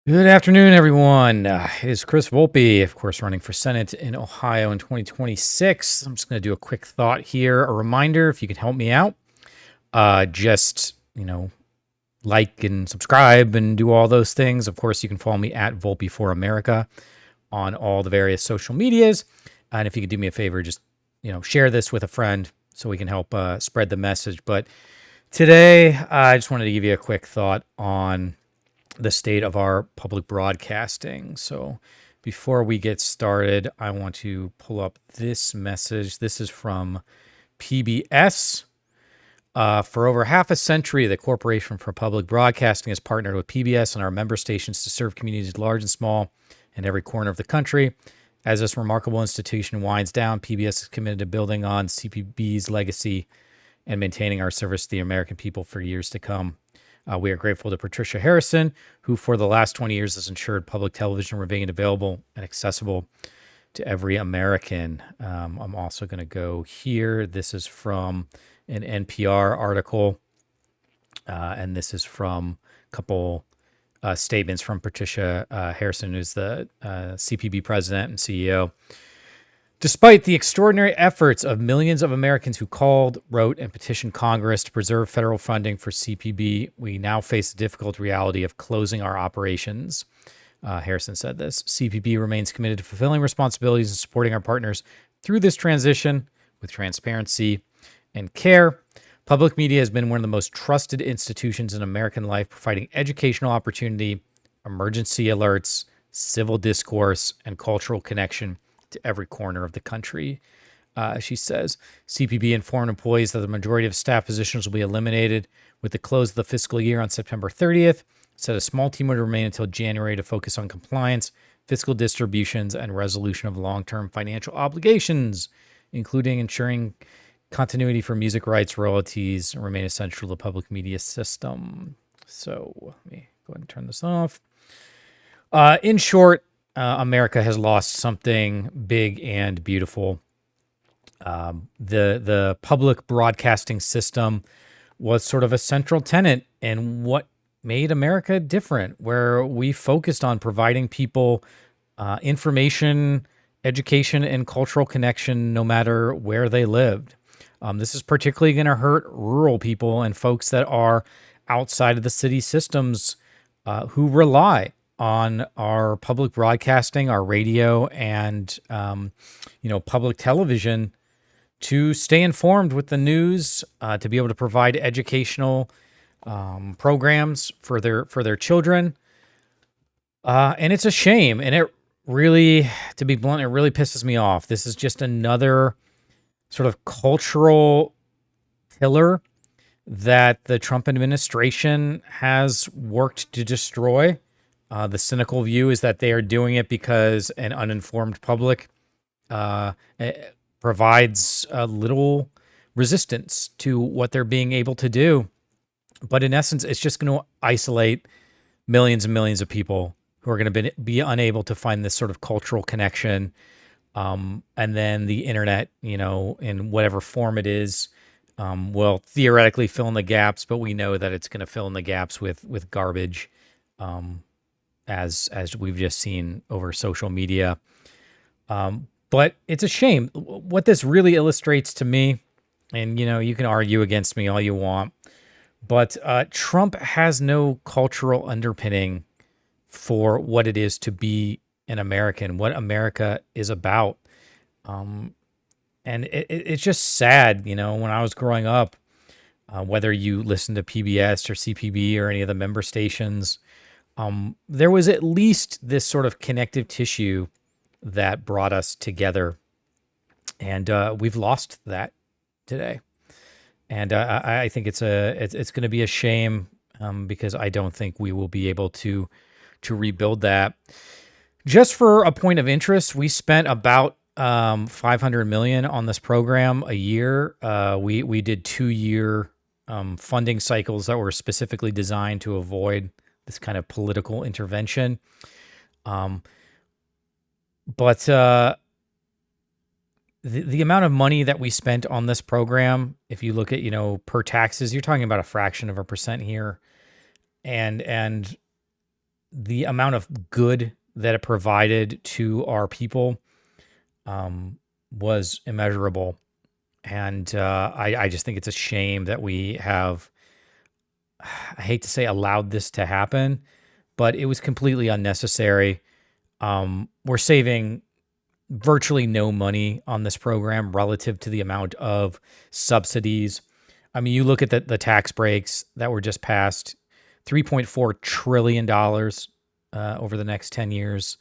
Good afternoon, everyone. It is Chris Volpe, of course, running for Senate in Ohio in 2026. I'm just going to do a quick thought here. A reminder, if you can help me out, just, like and subscribe and do all those things. Of course, you can follow me at Volpe for America on all the various social medias. And if you could do me a favor, just, share this with a friend so we can help spread the message. But today, I just wanted to give you a quick thought on the state of our public broadcasting. So before we get started, I want to pull up this message. This is from PBS. For over half a century, the Corporation for Public Broadcasting has partnered with PBS and our member stations to serve communities large and small in every corner of the country. As this remarkable institution winds down, PBS is committed to building on CPB's legacy and maintaining our service to the American people for years to come. We are grateful to Patricia Harrison, who for the last 20 years has ensured public television remained available and accessible to every American. I'm also going to go here. This is from an NPR article, and this is from a couple statements from Patricia Harrison, who's the CPB president and CEO. Despite the extraordinary efforts of millions of Americans who called, wrote, and petitioned Congress to preserve federal funding for CPB, we now face the difficult reality of closing our operations. Harrison said this. CPB remains committed to fulfilling responsibilities and supporting our partners through this transition with transparency and care. Public media has been one of the most trusted institutions in American life, providing educational opportunity, emergency alerts, civil discourse, and cultural connection to every corner of the country. She says, CPB informed employees that the majority of staff positions will be eliminated with the close of the fiscal year on September 30th. Said a small team would remain until January to focus on compliance, fiscal distributions, and resolution of long-term financial obligations, including ensuring continuity for music rights royalties remain essential to the public media system. So let me go ahead and turn this off. In short, America has lost something big and beautiful. The public broadcasting system was sort of a central tenet in what made America different, where we focused on providing people information, education, and cultural connection no matter where they lived. This is particularly going to hurt rural people and folks that are outside of the city systems who rely on our public broadcasting, our radio, and public television to stay informed with the news, to be able to provide educational programs for their children. And it's a shame, and it really, to be blunt, it really pisses me off. This is just another sort of cultural pillar that the Trump administration has worked to destroy. The cynical view is that they are doing it because an uninformed public provides little resistance to what they're being able to do. But in essence, it's just going to isolate millions and millions of people who are going to be unable to find this sort of cultural connection. And then the internet, in whatever form it is, will theoretically fill in the gaps, but we know that it's going to fill in the gaps with garbage. As we've just seen over social media. But it's a shame. What this really illustrates to me, and you can argue against me all you want, but Trump has no cultural underpinning for what it is to be an American, what America is about. And it's just sad, when I was growing up, whether you listen to PBS or CPB or any of the member stations, there was at least this sort of connective tissue that brought us together. And we've lost that today. And I think it's going to be a shame because I don't think we will be able to rebuild that. Just for a point of interest, we spent about $500 million on this program a year. We did 2-year funding cycles that were specifically designed to avoid this kind of political intervention. But the amount of money that we spent on this program, if you look at, per taxes, you're talking about a fraction of a percent here. And the amount of good that it provided to our people was immeasurable. And I just think it's a shame that we have, I hate to say, allowed this to happen, but it was completely unnecessary. We're saving virtually no money on this program relative to the amount of subsidies. I mean, you look at the tax breaks that were just passed, $3.4 trillion over the next 10 years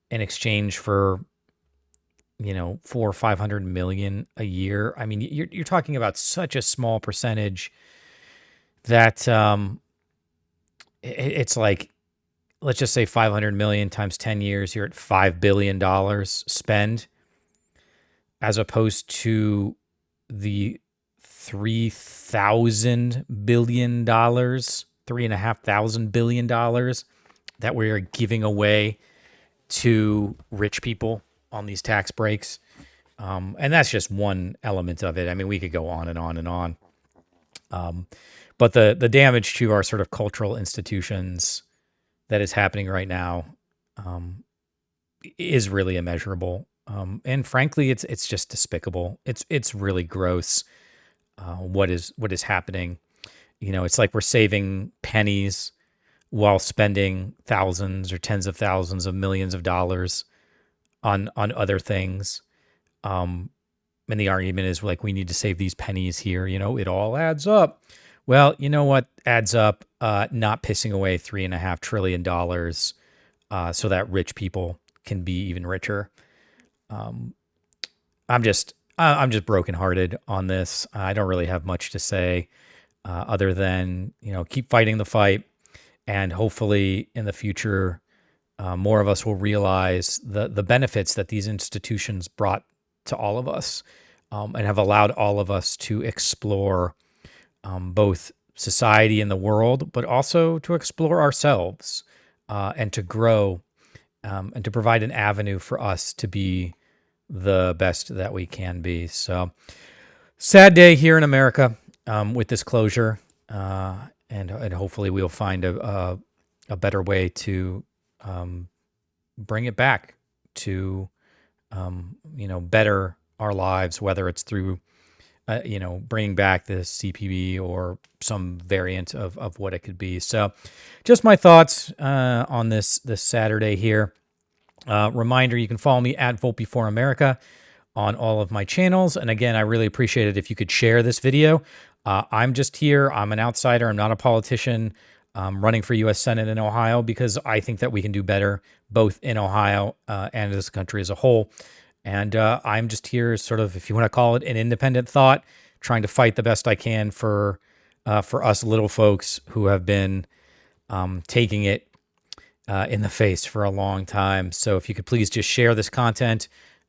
in exchange for, 400 or 500 million a year. I mean, you're talking about such a small percentage that it's like, let's just say 500 million times 10 years, you're at $5 billion spend, as opposed to the $3,000 billion, $3,500 billion that we are giving away to rich people on these tax breaks. And that's just one element of it. I mean, we could go on and on and on. But the damage to our sort of cultural institutions that is happening right now is really immeasurable. And frankly, it's just despicable. It's really gross what is happening. It's like we're saving pennies while spending thousands or tens of thousands of millions of dollars on other things. And the argument is like, we need to save these pennies here. It all adds up. Well, you know what adds up? Not pissing away $3.5 trillion so that rich people can be even richer. I'm just brokenhearted on this. I don't really have much to say other than keep fighting the fight, and hopefully in the future more of us will realize the benefits that these institutions brought to all of us, and have allowed all of us to explore both society and the world, but also to explore ourselves and to grow, and to provide an avenue for us to be the best that we can be. So, sad day here in America with this closure, and hopefully we'll find a better way to bring it back to better our lives, whether it's through bringing back the CPB or some variant of what it could be. So just my thoughts on this Saturday here. Reminder, you can follow me at Volpe for America on all of my channels. And again, I really appreciate it if you could share this video. I'm just here. I'm an outsider. I'm not a politician. Running for U.S. Senate in Ohio because I think that we can do better both in Ohio and this country as a whole. And I'm just here sort of, if you want to call it, an independent thought, trying to fight the best I can for us little folks who have been taking it in the face for a long time. So if you could please just share this content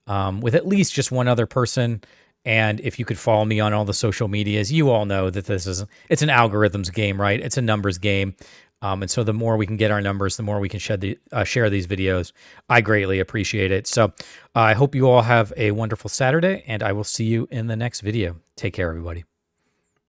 with at least just one other person. And if you could follow me on all the social medias, you all know that it's an algorithms game, right? It's a numbers game. And so the more we can get our numbers, the more we can share these videos. I greatly appreciate it. So I hope you all have a wonderful Saturday, and I will see you in the next video. Take care, everybody.